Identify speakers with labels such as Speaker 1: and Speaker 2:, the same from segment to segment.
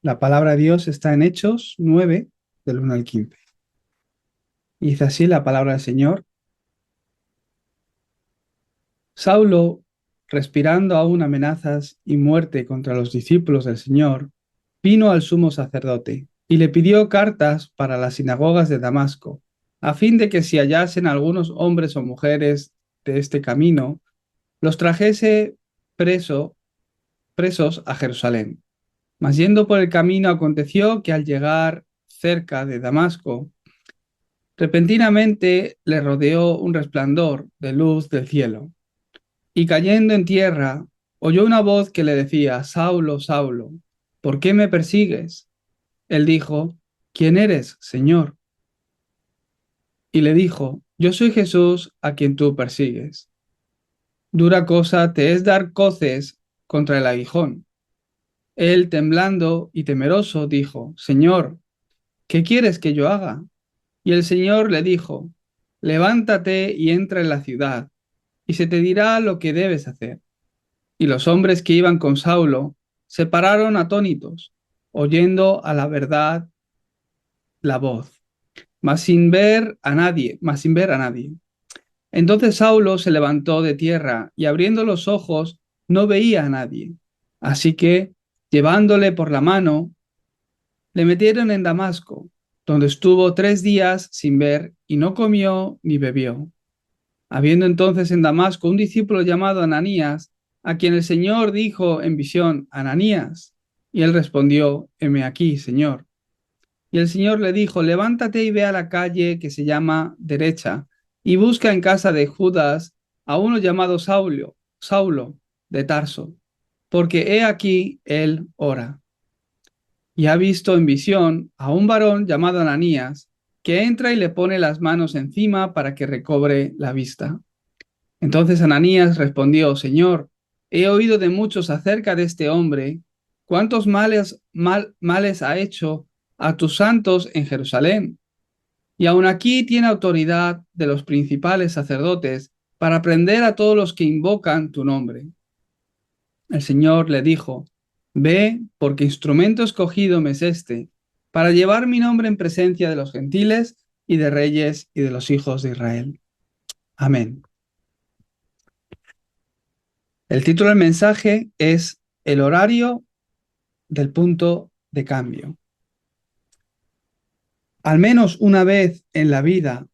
Speaker 1: La palabra de Dios está en Hechos 9, del 1 al 15. Y dice así la palabra del Señor. Saulo, respirando aún amenazas y muerte contra los discípulos del Señor, vino al sumo sacerdote y le pidió cartas para las sinagogas de Damasco, a fin de que si hallasen algunos hombres o mujeres de este camino, los trajese preso, presos a Jerusalén. Mas yendo por el camino aconteció que al llegar cerca de Damasco, repentinamente le rodeó un resplandor de luz del cielo, y cayendo en tierra, oyó una voz que le decía: Saulo, Saulo, ¿por qué me persigues? Él dijo: ¿Quién eres, Señor? Y le dijo: Yo soy Jesús a quien tú persigues. Dura cosa te es dar coces contra el aguijón. Él, temblando y temeroso, dijo: Señor, ¿qué quieres que yo haga? Y el Señor le dijo: Levántate y entra en la ciudad, y se te dirá lo que debes hacer. Y los hombres que iban con Saulo se pararon atónitos, oyendo a la verdad la voz, mas sin ver a nadie. Entonces Saulo se levantó de tierra y abriendo los ojos no veía a nadie. Así que, llevándole por la mano, le metieron en Damasco, donde estuvo 3 días sin ver y no comió ni bebió. Habiendo entonces en Damasco un discípulo llamado Ananías, a quien el Señor dijo en visión: Ananías. Y él respondió: heme aquí, Señor. Y el Señor le dijo: levántate y ve a la calle que se llama Derecha, y busca en casa de Judas a uno llamado Saulo de Tarso, porque he aquí él ora. Y ha visto en visión a un varón llamado Ananías, que entra y le pone las manos encima para que recobre la vista. Entonces Ananías respondió: Señor, he oído de muchos acerca de este hombre, cuántos males ha hecho a tus santos en Jerusalén. Y aun aquí tiene autoridad de los principales sacerdotes para prender a todos los que invocan tu nombre. El Señor le dijo: Ve, porque instrumento escogido me es este, para llevar mi nombre en presencia de los gentiles y de reyes y de los hijos de Israel. Amén. El título del mensaje es El horario del punto de cambio. Al menos una vez en la vida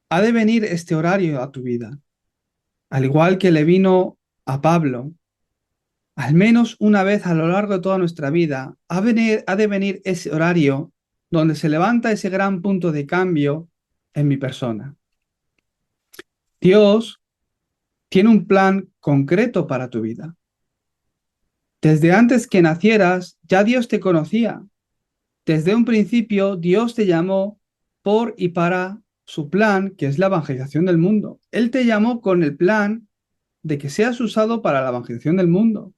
Speaker 1: ha de venir este horario a tu vida, al igual que le vino a Pablo. Al menos una vez a lo largo de toda nuestra vida ha de venir ese horario donde se levanta ese gran punto de cambio en mi persona. Dios tiene un plan concreto para tu vida. Desde antes que nacieras, ya Dios te conocía. Desde un principio, Dios te llamó por y para su plan, que es la evangelización del mundo. Él te llamó con el plan de que seas usado para la evangelización del mundo.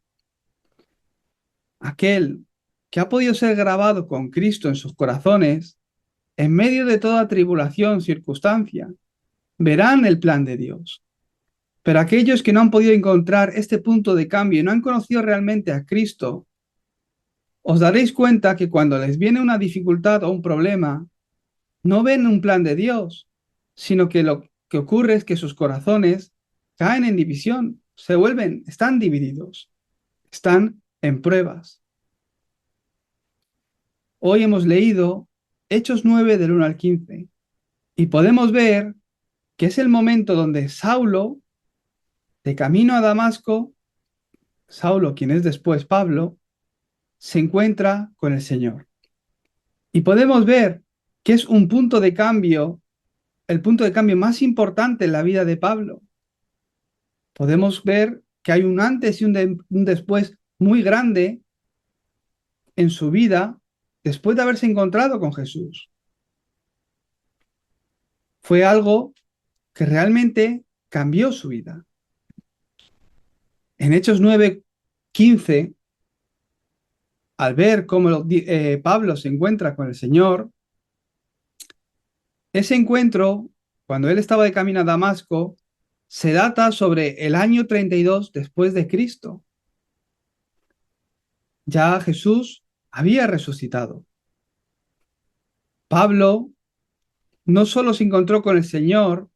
Speaker 1: Aquel que ha podido ser grabado con Cristo en sus corazones, en medio de toda tribulación, circunstancia, verán el plan de Dios. Pero aquellos que no han podido encontrar este punto de cambio y no han conocido realmente a Cristo, os daréis cuenta que cuando les viene una dificultad o un problema, no ven un plan de Dios, sino que lo que ocurre es que sus corazones caen en división, están divididos, están en pruebas. Hoy hemos leído Hechos 9 del 1 al 15 y podemos ver que es el momento donde Saulo, de camino a Damasco, Saulo, quien es después Pablo, se encuentra con el Señor. Y podemos ver que es un punto de cambio, el punto de cambio más importante en la vida de Pablo. Podemos ver que hay un antes y un después muy grande en su vida después de haberse encontrado con Jesús. Fue algo que realmente cambió su vida. En Hechos 9:15, al ver cómo Pablo se encuentra con el Señor, ese encuentro, cuando él estaba de camino a Damasco, se data sobre el año 32 después de Cristo. Ya Jesús había resucitado. Pablo no solo se encontró con el Señor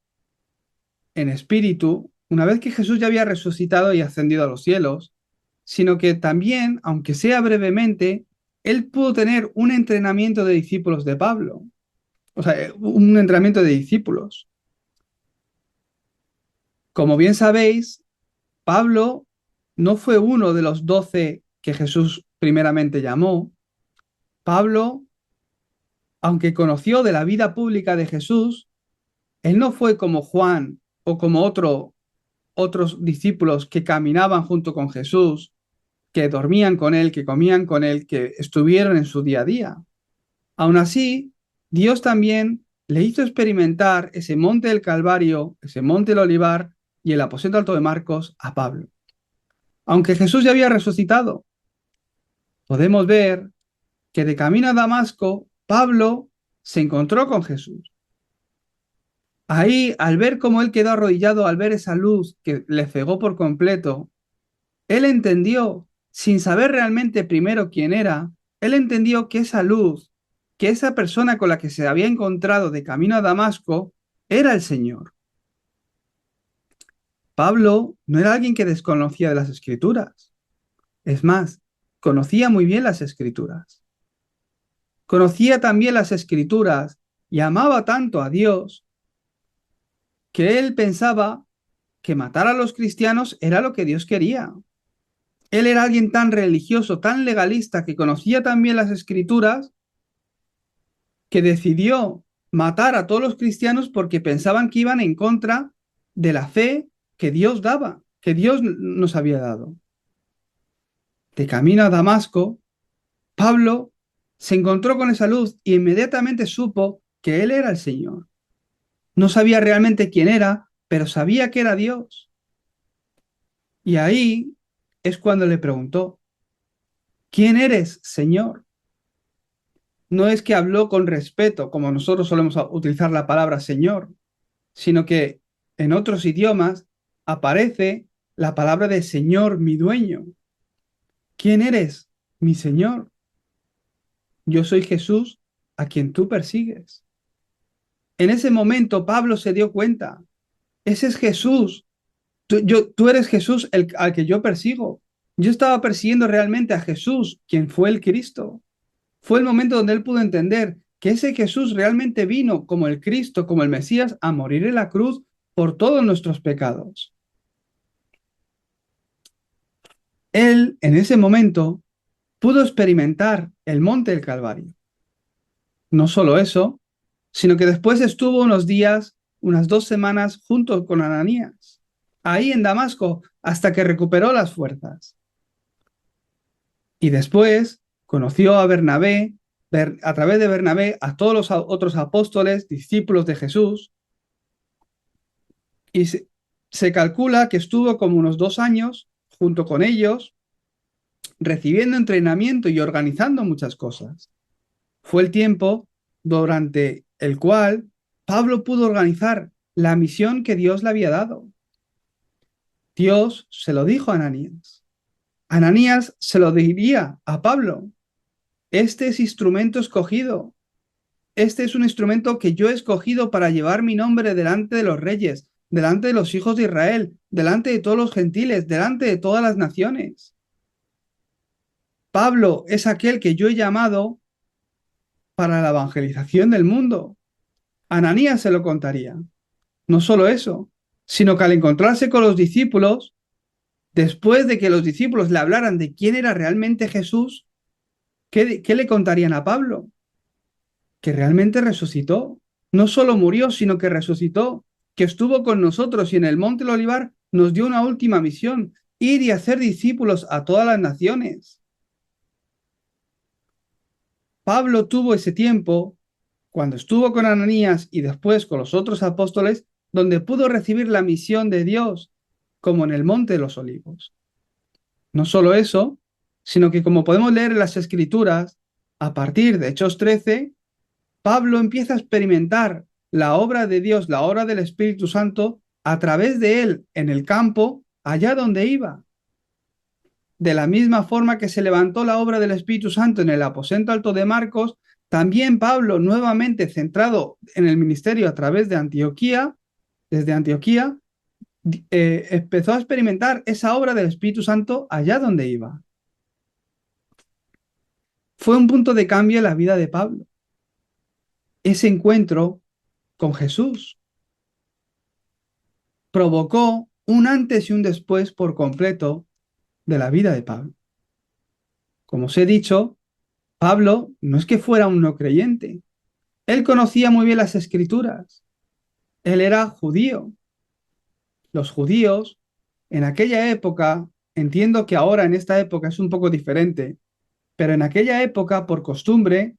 Speaker 1: en espíritu, una vez que Jesús ya había resucitado y ascendido a los cielos, sino que también, aunque sea brevemente, él pudo tener un entrenamiento de discípulos de Pablo, o sea, un entrenamiento de discípulos. Como bien sabéis, Pablo no fue uno de los 12 que Jesús primeramente llamó. Pablo, aunque conoció de la vida pública de Jesús, él no fue como Juan o como otros discípulos que caminaban junto con Jesús, que dormían con él, que comían con él, que estuvieron en su día a día. Aún así, Dios también le hizo experimentar ese monte del Calvario, ese monte del Olivar y el aposento alto de Marcos a Pablo. Aunque Jesús ya había resucitado, podemos ver que de camino a Damasco, Pablo se encontró con Jesús. Ahí, al ver cómo él quedó arrodillado, al ver esa luz que le cegó por completo, él entendió, sin saber realmente primero quién era, él entendió que esa luz, que esa persona con la que se había encontrado de camino a Damasco, era el Señor. Pablo no era alguien que desconocía de las Escrituras. Es más, conocía muy bien las Escrituras. Conocía también las Escrituras y amaba tanto a Dios que él pensaba que matar a los cristianos era lo que Dios quería. Él era alguien tan religioso, tan legalista, que conocía también las Escrituras, que decidió matar a todos los cristianos porque pensaban que iban en contra de la fe que Dios daba, que Dios nos había dado. De camino a Damasco, Pablo se encontró con esa luz y inmediatamente supo que él era el Señor. No sabía realmente quién era, pero sabía que era Dios. Y ahí es cuando le preguntó, ¿quién eres, Señor? No es que habló con respeto, como nosotros solemos utilizar la palabra Señor, sino que en otros idiomas aparece la palabra de Señor, mi dueño. ¿Quién eres, mi Señor? Yo soy Jesús, a quien tú persigues. En ese momento Pablo se dio cuenta, ese es Jesús, tú eres Jesús al que yo persigo. Yo estaba persiguiendo realmente a Jesús, quien fue el Cristo. Fue el momento donde él pudo entender que ese Jesús realmente vino como el Cristo, como el Mesías, a morir en la cruz por todos nuestros pecados. Él, en ese momento, pudo experimentar el monte del Calvario. No solo eso, sino que después estuvo unos días, unas 2 semanas, junto con Ananías, ahí en Damasco, hasta que recuperó las fuerzas. Y después conoció a Bernabé, a través de Bernabé, a todos los otros apóstoles, discípulos de Jesús, y se calcula que estuvo como unos 2 años junto con ellos, recibiendo entrenamiento y organizando muchas cosas. Fue el tiempo durante el cual Pablo pudo organizar la misión que Dios le había dado. Dios se lo dijo a Ananías. Ananías se lo diría a Pablo. Este es instrumento escogido. Este es un instrumento que yo he escogido para llevar mi nombre delante de los reyes, delante de los hijos de Israel, delante de todos los gentiles, delante de todas las naciones. Pablo es aquel que yo he llamado para la evangelización del mundo. Ananías se lo contaría. No solo eso, sino que al encontrarse con los discípulos, después de que los discípulos le hablaran de quién era realmente Jesús, ¿qué le contarían a Pablo? Que realmente resucitó. No solo murió, sino que resucitó, que estuvo con nosotros y en el Monte del Olivar nos dio una última misión, ir y hacer discípulos a todas las naciones. Pablo tuvo ese tiempo, cuando estuvo con Ananías y después con los otros apóstoles, donde pudo recibir la misión de Dios, como en el Monte de los Olivos. No solo eso, sino que como podemos leer en las Escrituras, a partir de Hechos 13, Pablo empieza a experimentar la obra de Dios, la obra del Espíritu Santo, a través de él en el campo, allá donde iba. de la misma forma que se levantó la obra del Espíritu Santo en el aposento alto de Marcos, también Pablo, nuevamente centrado en el ministerio a través de Antioquía, desde Antioquía, empezó a experimentar esa obra del Espíritu Santo allá donde iba. Fue un punto de cambio en la vida de Pablo. Ese encuentro con Jesús provocó un antes y un después por completo de la vida de Pablo. Como os he dicho, Pablo no es que fuera un no creyente. Él conocía muy bien las escrituras. Él era judío. Los judíos, en aquella época, entiendo que ahora en esta época es un poco diferente, pero en aquella época, por costumbre,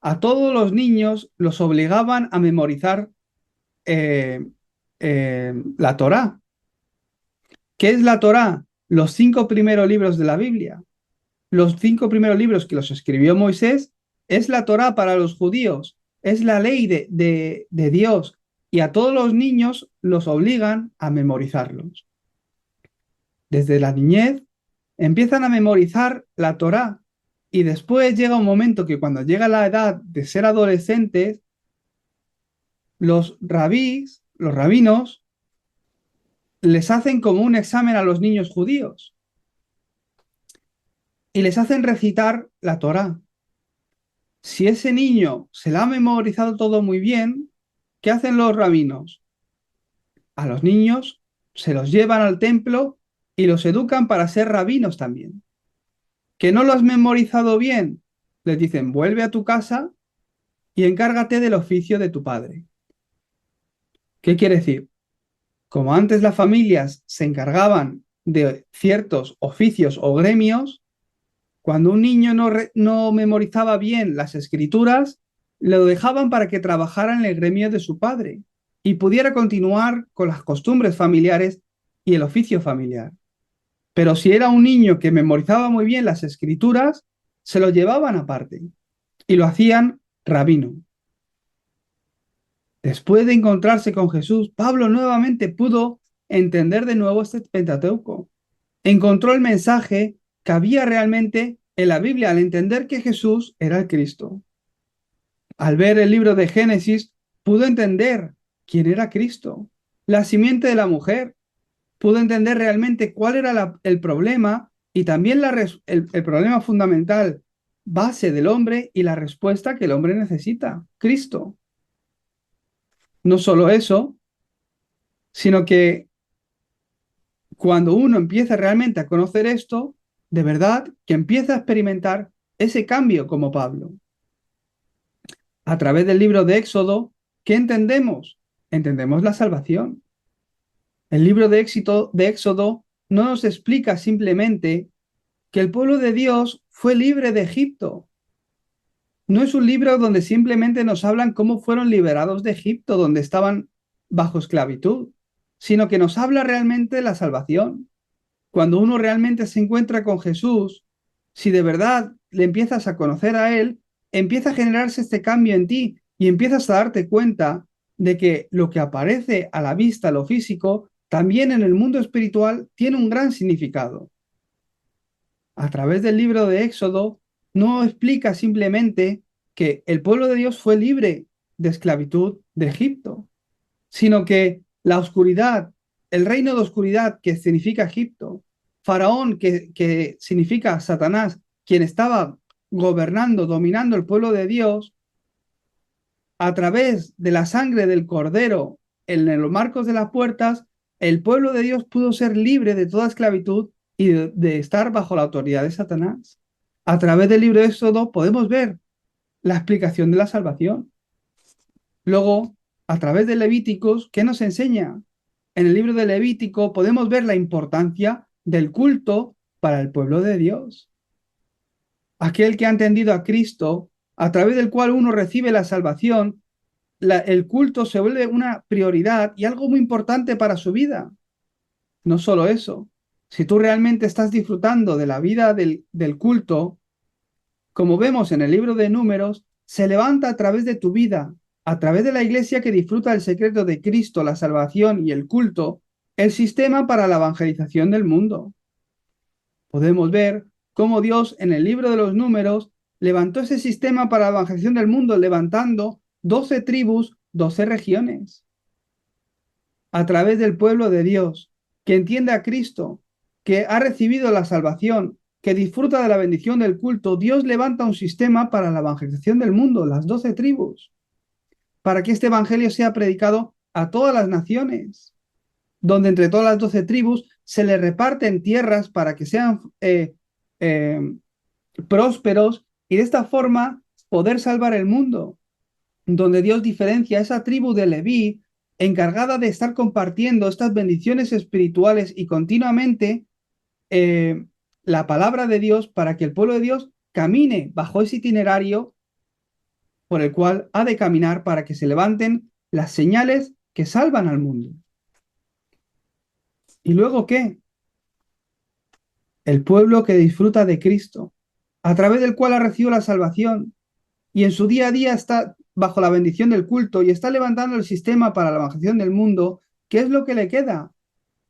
Speaker 1: a todos los niños los obligaban a memorizar eh, la Torá. ¿Qué es la Torá? Los 5 primeros libros de la Biblia. Los 5 primeros libros que los escribió Moisés es la Torá para los judíos, es la ley de Dios, y a todos los niños los obligan a memorizarlos. Desde la niñez empiezan a memorizar la Torá, y después llega un momento que cuando llega la edad de ser adolescentes, los rabís, los rabinos, les hacen como un examen a los niños judíos y les hacen recitar la Torá. Si ese niño se la ha memorizado todo muy bien, ¿qué hacen los rabinos? A los niños se los llevan al templo y los educan para ser rabinos también. ¿Que no lo has memorizado bien? Les dicen, vuelve a tu casa y encárgate del oficio de tu padre. ¿Qué quiere decir? Como antes las familias se encargaban de ciertos oficios o gremios, cuando un niño no memorizaba bien las escrituras, lo dejaban para que trabajara en el gremio de su padre y pudiera continuar con las costumbres familiares y el oficio familiar. Pero si era un niño que memorizaba muy bien las escrituras, se lo llevaban aparte y lo hacían rabino. Después de encontrarse con Jesús, Pablo nuevamente pudo entender de nuevo este Pentateuco. Encontró el mensaje que había realmente en la Biblia al entender que Jesús era el Cristo. Al ver el libro de Génesis, pudo entender quién era Cristo, la simiente de la mujer. Pudo entender realmente cuál era el problema y también el problema fundamental, base del hombre y la respuesta que el hombre necesita, Cristo. No solo eso, sino que cuando uno empieza realmente a conocer esto, de verdad que empieza a experimentar ese cambio como Pablo. A través del libro de Éxodo, ¿qué entendemos? Entendemos la salvación. El libro de Éxodo no nos explica simplemente que el pueblo de Dios fue libre de Egipto. No es un libro donde simplemente nos hablan cómo fueron liberados de Egipto, donde estaban bajo esclavitud, sino que nos habla realmente de la salvación. Cuando uno realmente se encuentra con Jesús, si de verdad le empiezas a conocer a Él, empieza a generarse este cambio en ti y empiezas a darte cuenta de que lo que aparece a la vista, lo físico, también en el mundo espiritual tiene un gran significado. A través del libro de Éxodo, no explica simplemente que el pueblo de Dios fue libre de esclavitud de Egipto, sino que la oscuridad, el reino de oscuridad que significa Egipto, Faraón que significa Satanás, quien estaba gobernando, dominando el pueblo de Dios, a través de la sangre del cordero en los marcos de las puertas, el pueblo de Dios pudo ser libre de toda esclavitud y de estar bajo la autoridad de Satanás. A través del libro de Éxodo podemos ver la explicación de la salvación. Luego, a través de Levíticos, ¿qué nos enseña? En el libro de Levítico podemos ver la importancia del culto para el pueblo de Dios. Aquel que ha entendido a Cristo, a través del cual uno recibe la salvación, el culto se vuelve una prioridad y algo muy importante para su vida. No solo eso, si tú realmente estás disfrutando de la vida del culto, como vemos en el libro de Números, se levanta a través de tu vida, a través de la iglesia que disfruta el secreto de Cristo, la salvación y el culto, el sistema para la evangelización del mundo. Podemos ver cómo Dios en el libro de los Números levantó ese sistema para la evangelización del mundo, levantando 12 tribus, 12 regiones, a través del pueblo de Dios, que entiende a Cristo, que ha recibido la salvación, que disfruta de la bendición del culto. Dios levanta un sistema para la evangelización del mundo, las 12 tribus, para que este evangelio sea predicado a todas las naciones, donde entre todas las 12 tribus se le reparten tierras para que sean eh, prósperos y de esta forma poder salvar el mundo, donde Dios diferencia a esa tribu de Leví encargada de estar compartiendo estas bendiciones espirituales y continuamente la palabra de Dios para que el pueblo de Dios camine bajo ese itinerario por el cual ha de caminar para que se levanten las señales que salvan al mundo. ¿Y luego qué? El pueblo que disfruta de Cristo, a través del cual ha recibido la salvación y en su día a día está bajo la bendición del culto y está levantando el sistema para la evangelización del mundo. ¿Qué es lo que le queda?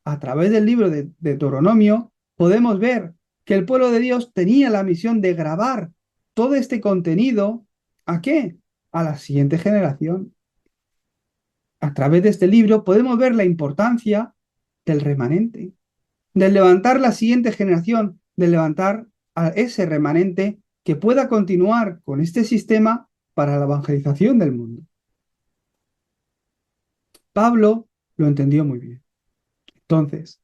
Speaker 1: A través del libro de Deuteronomio podemos ver que el pueblo de Dios tenía la misión de grabar todo este contenido. ¿A qué? A la siguiente generación. A través de este libro podemos ver la importancia del remanente, de levantar la siguiente generación, de levantar a ese remanente que pueda continuar con este sistema para la evangelización del mundo. Pablo lo entendió muy bien. Entonces,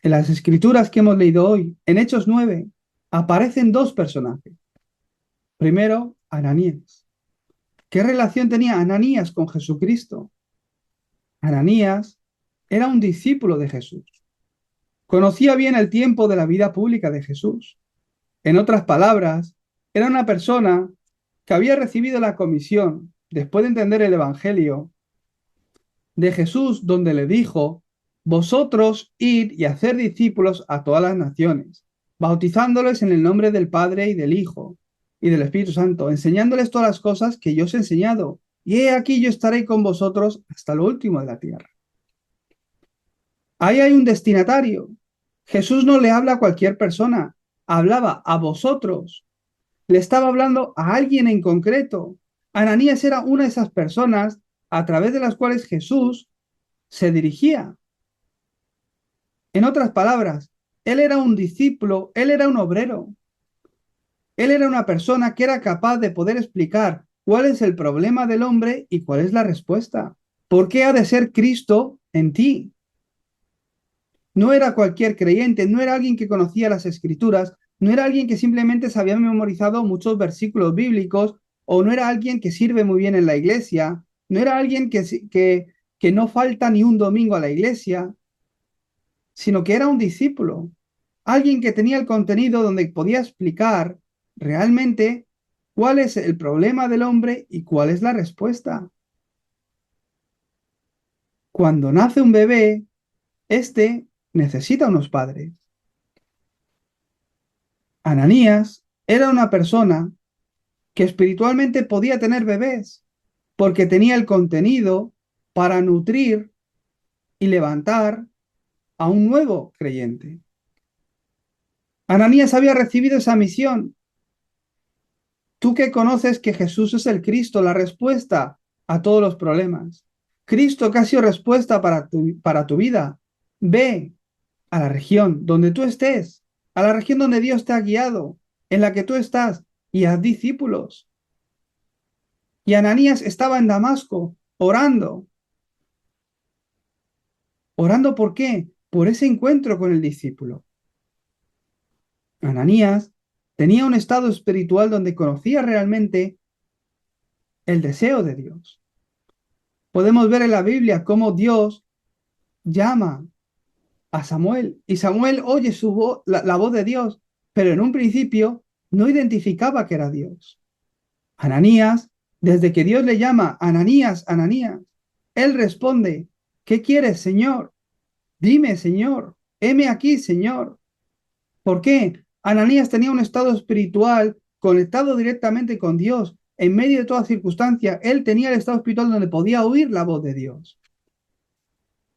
Speaker 1: en las escrituras que hemos leído hoy, en Hechos 9, aparecen dos personajes. Primero, Ananías. ¿Qué relación tenía Ananías con Jesucristo? Ananías era un discípulo de Jesús. Conocía bien el tiempo de la vida pública de Jesús. En otras palabras, era una persona que había recibido la comisión, después de entender el Evangelio, de Jesús, donde le dijo: vosotros id y hacer discípulos a todas las naciones, bautizándoles en el nombre del Padre y del Hijo y del Espíritu Santo, enseñándoles todas las cosas que yo os he enseñado. Y he aquí yo estaré con vosotros hasta lo último de la tierra. Ahí hay un destinatario. Jesús no le habla a cualquier persona, hablaba a vosotros. Le estaba hablando a alguien en concreto. Ananías era una de esas personas a través de las cuales Jesús se dirigía. En otras palabras, él era un discípulo, él era un obrero, él era una persona que era capaz de poder explicar cuál es el problema del hombre y cuál es la respuesta. ¿Por qué ha de ser Cristo en ti? No era cualquier creyente, no era alguien que conocía las escrituras, no era alguien que simplemente se había memorizado muchos versículos bíblicos, o no era alguien que sirve muy bien en la iglesia, no era alguien que no falta ni un domingo a la iglesia, sino que era un discípulo, alguien que tenía el contenido donde podía explicar realmente cuál es el problema del hombre y cuál es la respuesta. Cuando nace un bebé, este necesita unos padres. Ananías era una persona que espiritualmente podía tener bebés porque tenía el contenido para nutrir y levantar a un nuevo creyente. Ananías había recibido esa misión. Tú que conoces que Jesús es el Cristo, la respuesta a todos los problemas. Cristo que ha sido respuesta para tu vida. Ve a la región donde tú estés, a la región donde Dios te ha guiado, en la que tú estás, y haz discípulos. Y Ananías estaba en Damasco orando. ¿Orando por qué? Por ese encuentro con el discípulo. Ananías tenía un estado espiritual donde conocía realmente el deseo de Dios. Podemos ver en la Biblia cómo Dios llama a Samuel y Samuel oye su voz, la voz de Dios, pero en un principio no identificaba que era Dios. Ananías, desde que Dios le llama, Ananías, Ananías, él responde: ¿qué quieres, Señor? Dime, Señor, heme aquí, Señor. ¿Por qué? Ananías tenía un estado espiritual conectado directamente con Dios. En medio de toda circunstancia, él tenía el estado espiritual donde podía oír la voz de Dios.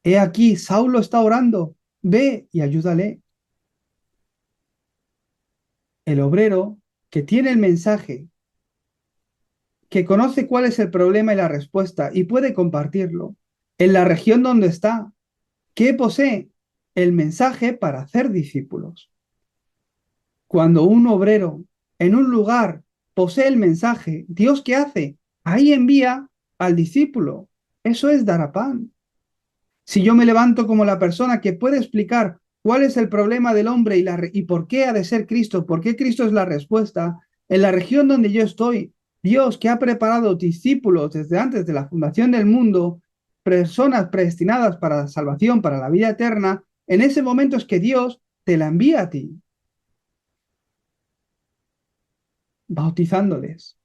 Speaker 1: He aquí, Saulo está orando, ve y ayúdale. El obrero que tiene el mensaje, que conoce cuál es el problema y la respuesta y puede compartirlo en la región donde está, que posee el mensaje para hacer discípulos. Cuando un obrero en un lugar posee el mensaje, ¿Dios qué hace? Ahí envía al discípulo. Eso es dar a pan. Si yo me levanto como la persona que puede explicar cuál es el problema del hombre y por qué ha de ser Cristo, por qué Cristo es la respuesta, en la región donde yo estoy, Dios que ha preparado discípulos desde antes de la fundación del mundo, personas predestinadas para la salvación, para la vida eterna, en ese momento es que Dios te la envía a ti, bautizándoles.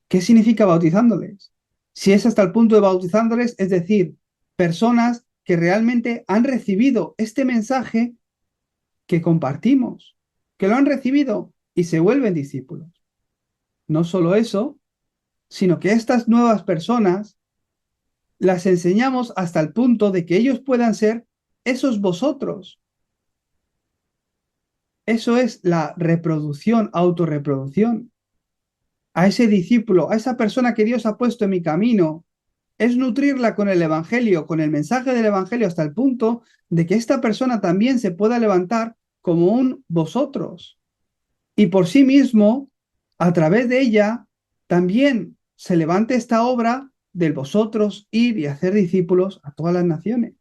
Speaker 1: ¿Qué significa bautizándoles? Si es hasta el punto de bautizándoles, es decir, personas que realmente han recibido este mensaje que compartimos, que lo han recibido y se vuelven discípulos. No solo eso, sino que estas nuevas personas las enseñamos hasta el punto de que ellos puedan ser esos vosotros. Eso es la reproducción, autorreproducción. A ese discípulo, a esa persona que Dios ha puesto en mi camino, es nutrirla con el Evangelio, con el mensaje del Evangelio, hasta el punto de que esta persona también se pueda levantar como un vosotros. Y por sí mismo, a través de ella, también se levante esta obra del vosotros ir y hacer discípulos a todas las naciones.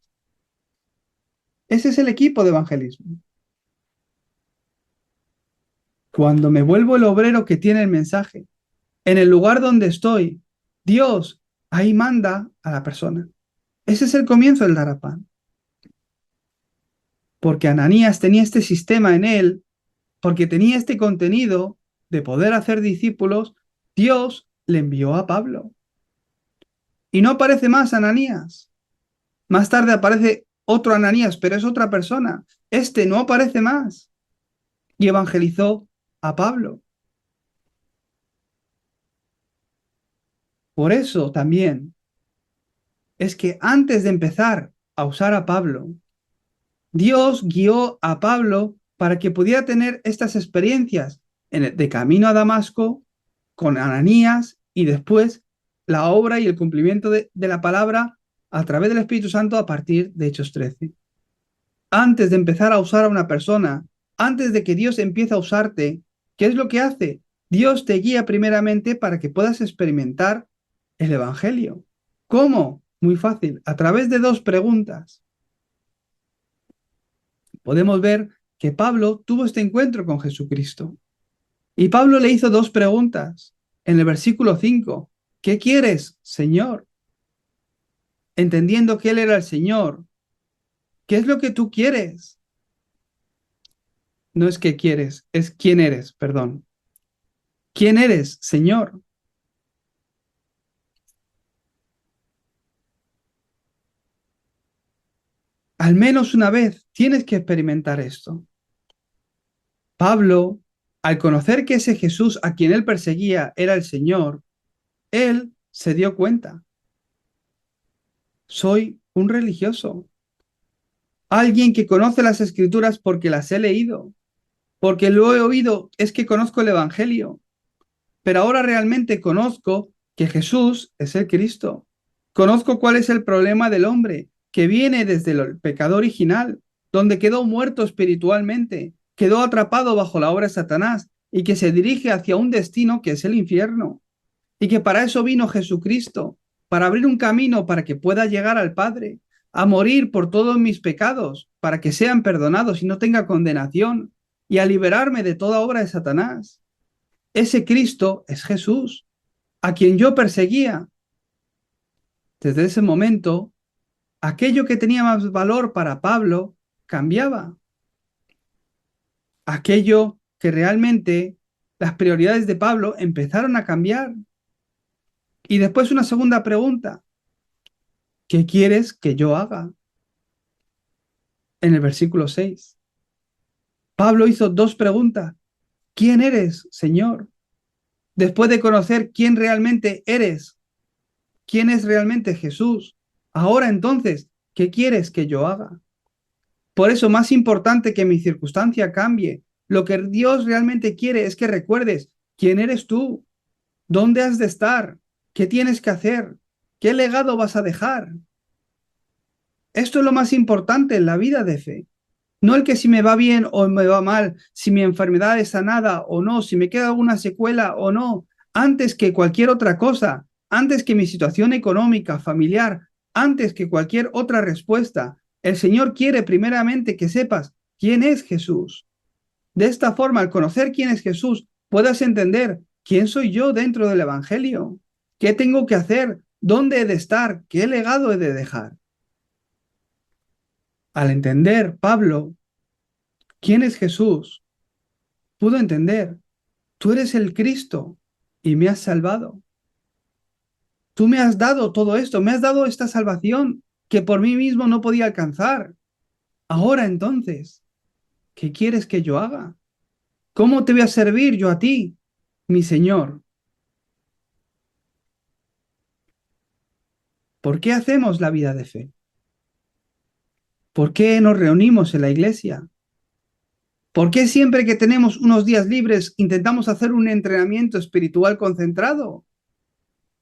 Speaker 1: Ese es el equipo de evangelismo. Cuando me vuelvo el obrero que tiene el mensaje, en el lugar donde estoy, Dios ahí manda a la persona. Ese es el comienzo del dar a pan. Porque Ananías tenía este sistema en él, porque tenía este contenido de poder hacer discípulos, Dios le envió a Pablo. Y no aparece más Ananías. Más tarde aparece otro Ananías, pero es otra persona. Este no aparece más. Y evangelizó a Pablo. Por eso también es que antes de empezar a usar a Pablo, Dios guió a Pablo para que pudiera tener estas experiencias de camino a Damasco con Ananías y después la obra y el cumplimiento de la palabra a través del Espíritu Santo a partir de Hechos 13. Antes de empezar a usar a una persona, antes de que Dios empiece a usarte, ¿qué es lo que hace? Dios te guía primeramente para que puedas experimentar el Evangelio. ¿Cómo? Muy fácil, a través de dos preguntas. Podemos ver que Pablo tuvo este encuentro con Jesucristo. Y Pablo le hizo dos preguntas. En el versículo 5, ¿qué quieres, Señor? Entendiendo que Él era el Señor. ¿Qué es lo que tú quieres? No es qué quieres, es quién eres, perdón. ¿Quién eres, Señor? Al menos una vez tienes que experimentar esto. Pablo, al conocer que ese Jesús a quien él perseguía era el Señor, él se dio cuenta. Soy un religioso, alguien que conoce las escrituras porque las he leído, porque lo he oído, es que conozco el Evangelio, pero ahora realmente conozco que Jesús es el Cristo. Conozco cuál es el problema del hombre, que viene desde el pecado original, donde quedó muerto espiritualmente, quedó atrapado bajo la obra de Satanás y que se dirige hacia un destino que es el infierno. Y que para eso vino Jesucristo, para abrir un camino para que pueda llegar al Padre, a morir por todos mis pecados, para que sean perdonados y no tenga condenación, y a liberarme de toda obra de Satanás. Ese Cristo es Jesús, a quien yo perseguía. Desde ese momento, aquello que tenía más valor para Pablo cambiaba. Aquello que realmente las prioridades de Pablo empezaron a cambiar. Y después una segunda pregunta. ¿Qué quieres que yo haga? En el versículo 6. Pablo hizo dos preguntas. ¿Quién eres, Señor? Después de conocer quién realmente eres, quién es realmente Jesús, ahora entonces, ¿qué quieres que yo haga? Por eso, más importante que mi circunstancia cambie, Lo que Dios realmente quiere es que recuerdes quién eres tú, dónde has de estar, qué tienes que hacer, qué legado vas a dejar. Esto es lo más importante en la vida de fe. No el que si me va bien o me va mal, si mi enfermedad es sanada o no, si me queda alguna secuela o no, antes que cualquier otra cosa, antes que mi situación económica, familiar, antes que cualquier otra respuesta. El Señor quiere primeramente que sepas quién es Jesús. De esta forma, al conocer quién es Jesús, puedas entender quién soy yo dentro del Evangelio, qué tengo que hacer, dónde he de estar, qué legado he de dejar. Al entender Pablo quién es Jesús, pudo entender, tú eres el Cristo y me has salvado. Tú me has dado todo esto, me has dado esta salvación que por mí mismo no podía alcanzar. Ahora entonces, ¿qué quieres que yo haga? ¿Cómo te voy a servir yo a ti, mi Señor? ¿Por qué hacemos la vida de fe? ¿Por qué nos reunimos en la iglesia? ¿Por qué siempre que tenemos unos días libres intentamos hacer un entrenamiento espiritual concentrado?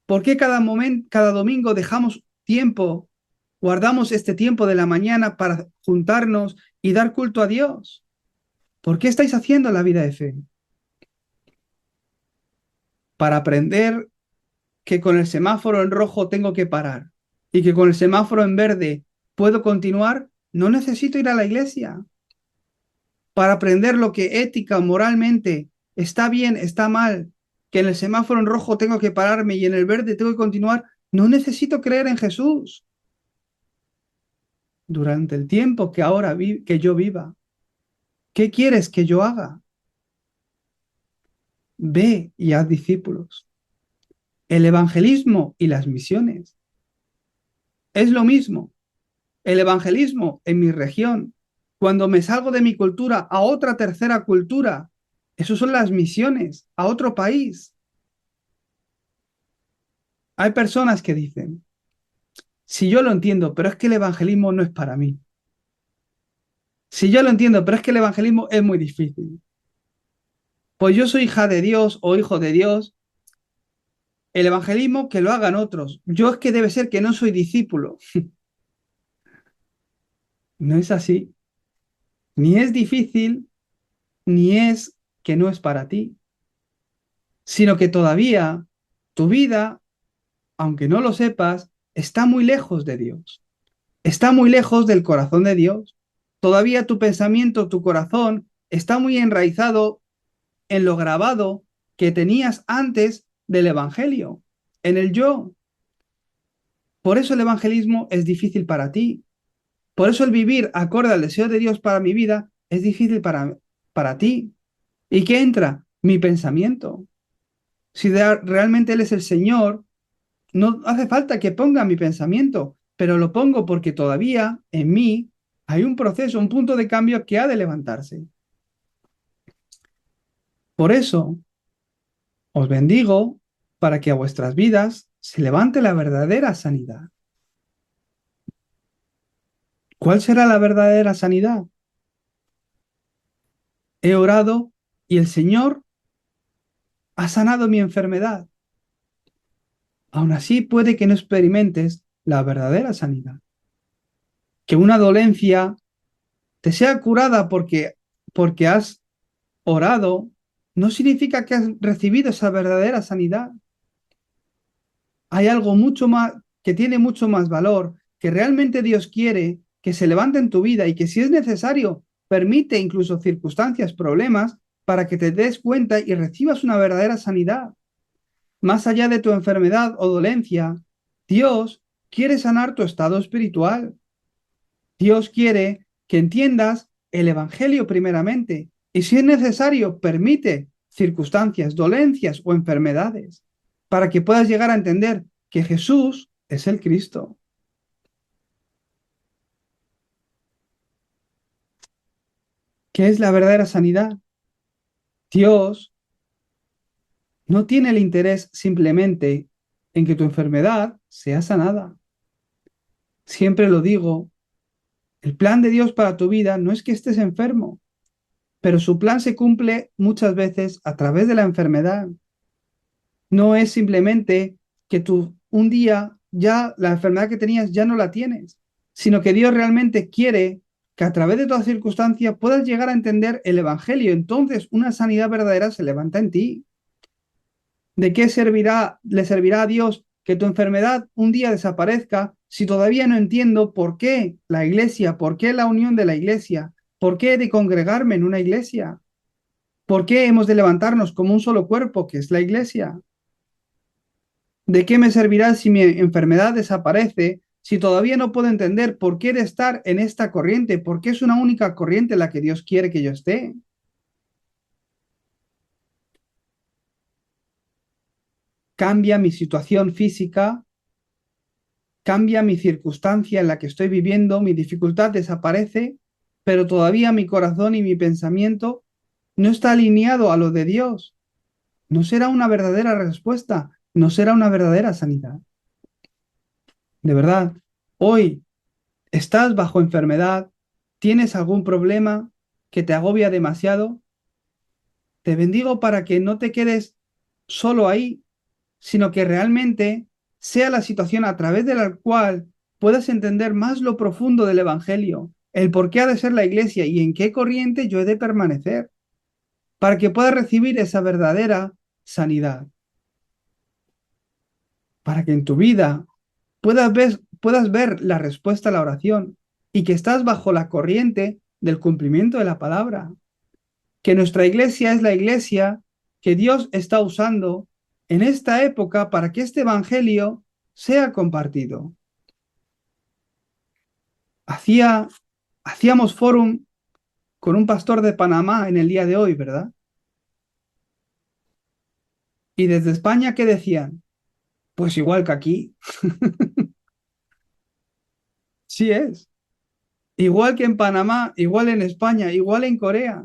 Speaker 1: ¿Por qué cada domingo dejamos tiempo, guardamos este tiempo de la mañana para juntarnos y dar culto a Dios? ¿Por qué estáis haciendo la vida de fe? Para aprender que con el semáforo en rojo tengo que parar y que con el semáforo en verde puedo continuar, no necesito ir a la iglesia. Para aprender lo que ética o moralmente está bien, está mal, que en el semáforo en rojo tengo que pararme y en el verde tengo que continuar, no necesito creer en Jesús durante el tiempo que ahora que yo viva. ¿Qué quieres que yo haga? Ve y haz discípulos. El evangelismo y las misiones es lo mismo. El evangelismo en mi región, cuando me salgo de mi cultura a otra tercera cultura, eso son las misiones a otro país. Hay personas que dicen, si yo lo entiendo, pero es que el evangelismo no es para mí. Si yo lo entiendo, pero es que el evangelismo es muy difícil. Pues yo soy hija de Dios o hijo de Dios. El evangelismo que lo hagan otros. Yo es que debe ser que no soy discípulo. No es así. Ni es difícil, ni es que no es para ti, sino que todavía tu vida, aunque no lo sepas, está muy lejos de Dios. Está muy lejos del corazón de Dios. Todavía tu pensamiento, tu corazón está muy enraizado en lo grabado que tenías antes del Evangelio, en el yo. Por eso el evangelismo es difícil para ti. Por eso el vivir acorde al deseo de Dios para mi vida es difícil para ti. ¿Y qué entra? Mi pensamiento. Si realmente Él es el Señor, no hace falta que ponga mi pensamiento, pero lo pongo porque todavía en mí hay un proceso, un punto de cambio que ha de levantarse. Por eso os bendigo para que a vuestras vidas se levante la verdadera sanidad. ¿Cuál será la verdadera sanidad? He orado y el Señor ha sanado mi enfermedad. Aún así puede que no experimentes la verdadera sanidad. Que una dolencia te sea curada porque has orado, no significa que has recibido esa verdadera sanidad. Hay algo mucho más, que tiene mucho más valor, que realmente Dios quiere que se levante en tu vida y que si es necesario, permite incluso circunstancias, problemas, para que te des cuenta y recibas una verdadera sanidad. Más allá de tu enfermedad o dolencia, Dios quiere sanar tu estado espiritual. Dios quiere que entiendas el Evangelio primeramente y si es necesario, permite circunstancias, dolencias o enfermedades para que puedas llegar a entender que Jesús es el Cristo. ¿Qué es la verdadera sanidad? Dios no tiene el interés simplemente en que tu enfermedad sea sanada. Siempre lo digo, el plan de Dios para tu vida no es que estés enfermo. pero su plan se cumple muchas veces a través de la enfermedad. No es simplemente que tú un día ya la enfermedad que tenías ya no la tienes, sino que Dios realmente quiere que a través de toda circunstancia puedas llegar a entender el Evangelio. Entonces una sanidad verdadera se levanta en ti. ¿De qué le servirá a Dios que tu enfermedad un día desaparezca si todavía no entiendo por qué la iglesia, por qué la unión de la iglesia, por qué he de congregarme en una iglesia, por qué hemos de levantarnos como un solo cuerpo que es la iglesia? ¿De qué me servirá si mi enfermedad desaparece, si todavía no puedo entender por qué he de estar en esta corriente, por qué es una única corriente en la que Dios quiere que yo esté? Cambia mi situación física, cambia mi circunstancia en la que estoy viviendo, mi dificultad desaparece, pero todavía mi corazón y mi pensamiento no está alineado a lo de Dios. No será una verdadera respuesta, no será una verdadera sanidad. De verdad, hoy estás bajo enfermedad, tienes algún problema que te agobia demasiado, te bendigo para que no te quedes solo ahí, sino que realmente sea la situación a través de la cual puedas entender más lo profundo del Evangelio, el por qué ha de ser la iglesia y en qué corriente yo he de permanecer, para que puedas recibir esa verdadera sanidad, para que en tu vida puedas ver la respuesta a la oración y que estás bajo la corriente del cumplimiento de la palabra, que nuestra iglesia es la iglesia que Dios está usando en esta época para que este evangelio sea compartido. Hacíamos fórum con un pastor de Panamá en el día de hoy, ¿verdad? Y desde España, ¿qué decían? Pues igual que aquí. Sí es. Igual que en Panamá, igual en España, igual en Corea.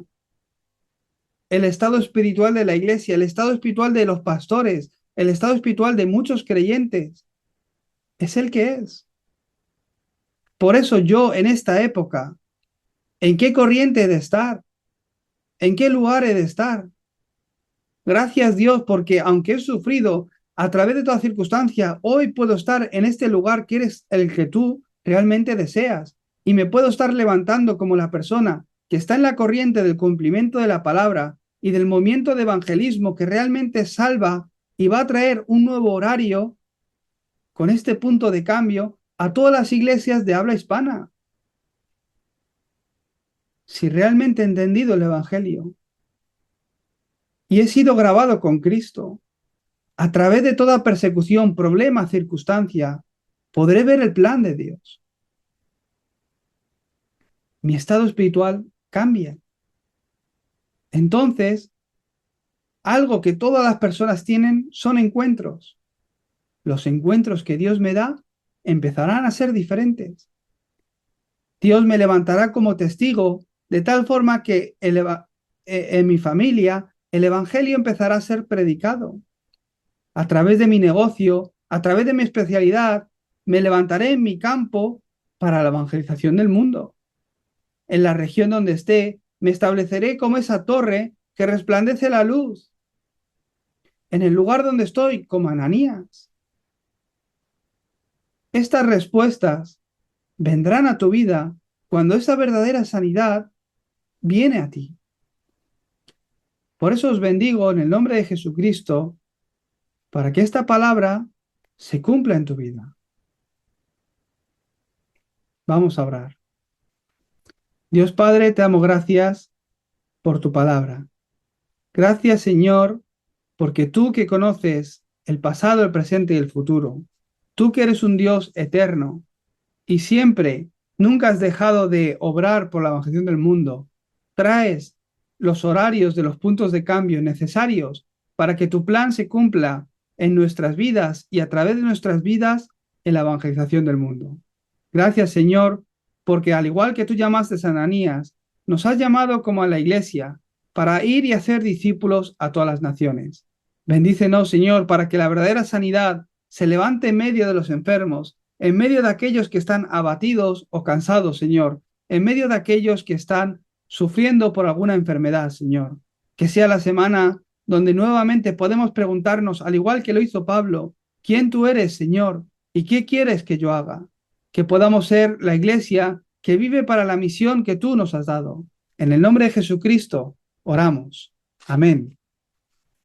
Speaker 1: El estado espiritual de la iglesia, el estado espiritual de los pastores, el estado espiritual de muchos creyentes, es el que es. Por eso yo en esta época, ¿en qué corriente he de estar? ¿En qué lugar he de estar? Gracias Dios, porque aunque he sufrido a través de toda circunstancia, hoy puedo estar en este lugar que eres el que tú realmente deseas. Y me puedo estar levantando como la persona que está en la corriente del cumplimiento de la palabra y del movimiento de evangelismo que realmente salva y va a traer un nuevo horario con este punto de cambio a todas las iglesias de habla hispana. Si realmente he entendido el Evangelio y he sido grabado con Cristo, a través de toda persecución, problema, circunstancia, podré ver el plan de Dios. Mi estado espiritual cambia. Entonces, algo que todas las personas tienen son encuentros. Los encuentros que Dios me da empezarán a ser diferentes. Dios me levantará como testigo de tal forma que en mi familia el Evangelio empezará a ser predicado. A través de mi negocio, a través de mi especialidad, me levantaré en mi campo para la evangelización del mundo. En la región donde esté, me estableceré como esa torre que resplandece la luz. En el lugar donde estoy, como Ananías. Estas respuestas vendrán a tu vida cuando esa verdadera sanidad viene a ti. Por eso os bendigo en el nombre de Jesucristo, para que esta palabra se cumpla en tu vida. Vamos a orar. Dios Padre, te damos gracias por tu palabra. Gracias, Señor, porque tú que conoces el pasado, el presente y el futuro, tú que eres un Dios eterno y siempre, nunca has dejado de obrar por la evangelización del mundo, traes los horarios de los puntos de cambio necesarios para que tu plan se cumpla en nuestras vidas y a través de nuestras vidas en la evangelización del mundo. Gracias, Señor, porque al igual que tú llamaste a Ananías, nos has llamado como a la iglesia para ir y hacer discípulos a todas las naciones. Bendícenos, Señor, para que la verdadera sanidad se levante en medio de los enfermos, en medio de aquellos que están abatidos o cansados, Señor, en medio de aquellos que están sufriendo por alguna enfermedad, Señor. Que sea la semana donde nuevamente podemos preguntarnos, al igual que lo hizo Pablo, ¿quién tú eres, Señor? ¿Y qué quieres que yo haga? Que podamos ser la iglesia que vive para la misión que tú nos has dado. En el nombre de Jesucristo, oramos. Amén.